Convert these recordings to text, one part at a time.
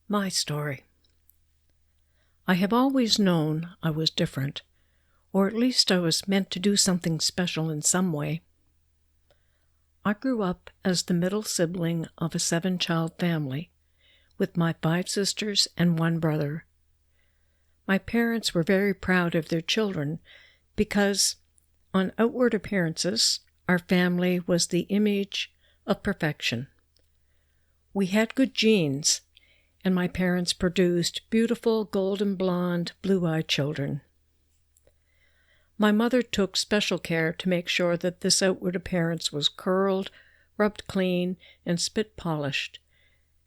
My story. I have always known I was different, or at least I was meant to do something special in some way. I grew up as the middle sibling of a 7-child family, with my 5 sisters and 1 brother. My parents were very proud of their children because, on outward appearances, our family was the image of perfection. We had good genes, and my parents produced beautiful golden blonde, blue-eyed children. My mother took special care to make sure that this outward appearance was curled, rubbed clean, and spit polished,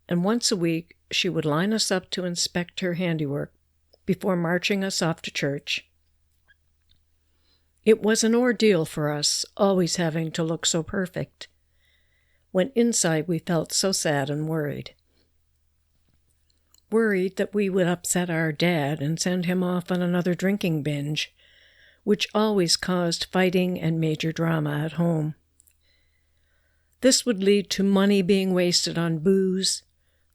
and once a week she would line us up to inspect her handiwork before marching us off to church. It was an ordeal for us, always having to look so perfect, when inside we felt so sad and worried. Worried that we would upset our dad and send him off on another drinking binge, which always caused fighting and major drama at home. This would lead to money being wasted on booze,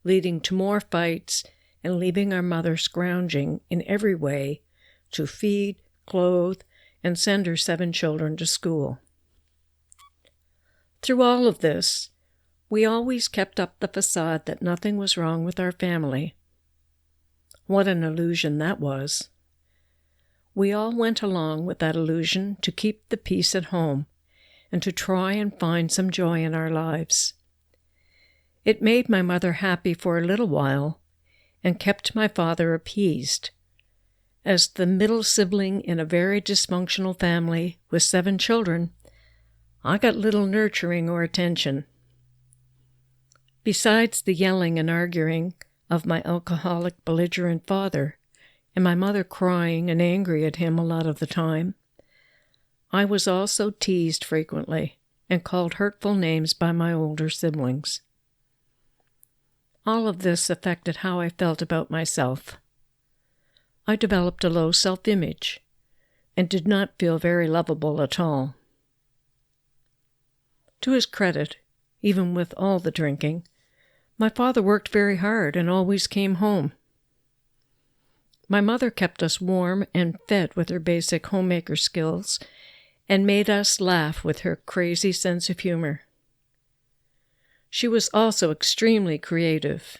leading to more fights, and leaving our mother scrounging in every way to feed, clothe, and send her 7 children to school. Through all of this, we always kept up the facade that nothing was wrong with our family. What an illusion that was. We all went along with that illusion to keep the peace at home and to try and find some joy in our lives. It made my mother happy for a little while and kept my father appeased. As the middle sibling in a very dysfunctional family with 7 children, I got little nurturing or attention. Besides the yelling and arguing of my alcoholic, belligerent father, and my mother crying and angry at him a lot of the time, I was also teased frequently and called hurtful names by my older siblings. All of this affected how I felt about myself. I developed a low self-image and did not feel very lovable at all. To his credit, even with all the drinking, my father worked very hard and always came home. My mother kept us warm and fed with her basic homemaker skills and made us laugh with her crazy sense of humor. She was also extremely creative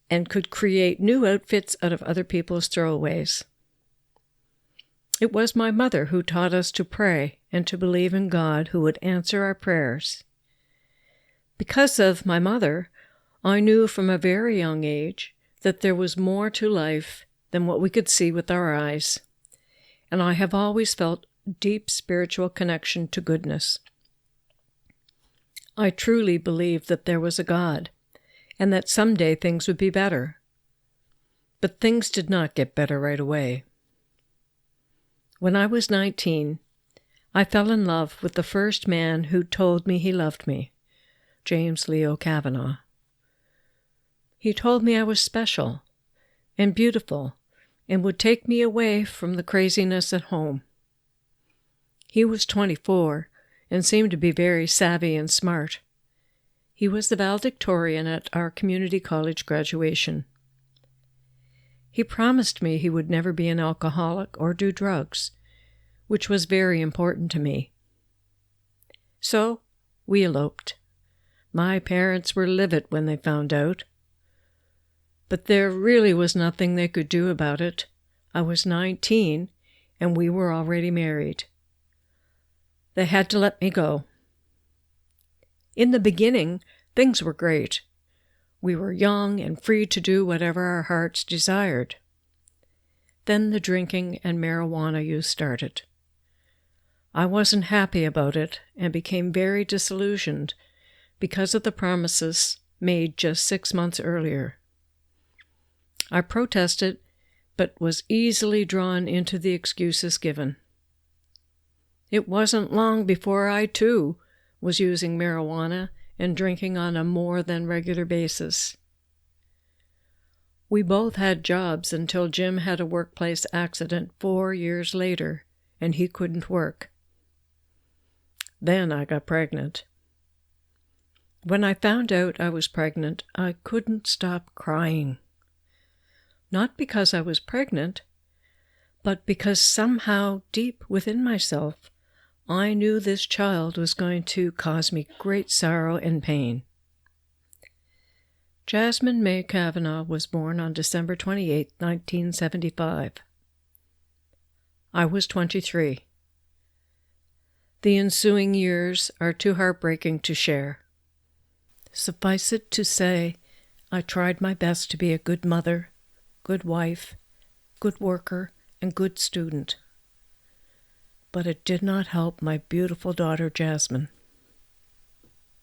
and could create new outfits out of other people's throwaways. It was my mother who taught us to pray and to believe in God who would answer our prayers. Because of my mother, I knew from a very young age that there was more to life than what we could see with our eyes, and I have always felt deep spiritual connection to goodness. I truly believed that there was a God, and that someday things would be better. But things did not get better right away. When I was 19, I fell in love with the first man who told me he loved me, James Leo Kavanaugh. He told me I was special and beautiful and would take me away from the craziness at home. He was 24 and seemed to be very savvy and smart. He was the valedictorian at our community college graduation. He promised me he would never be an alcoholic or do drugs, which was very important to me. So we eloped. My parents were livid when they found out. But there really was nothing they could do about it. I was 19, and we were already married. They had to let me go. In the beginning, things were great. We were young and free to do whatever our hearts desired. Then the drinking and marijuana use started. I wasn't happy about it and became very disillusioned because of the promises made just 6 months earlier. I protested, but was easily drawn into the excuses given. It wasn't long before I, too, was using marijuana and drinking on a more than regular basis. We both had jobs until Jim had a workplace accident 4 years later, and he couldn't work. Then I got pregnant. When I found out I was pregnant, I couldn't stop crying. Not because I was pregnant, but because somehow deep within myself, I knew this child was going to cause me great sorrow and pain. Jasmine May Kavanaugh was born on December 28, 1975. I was 23. The ensuing years are too heartbreaking to share. Suffice it to say, I tried my best to be a good mother, good wife, good worker, and good student. But it did not help my beautiful daughter Jasmine.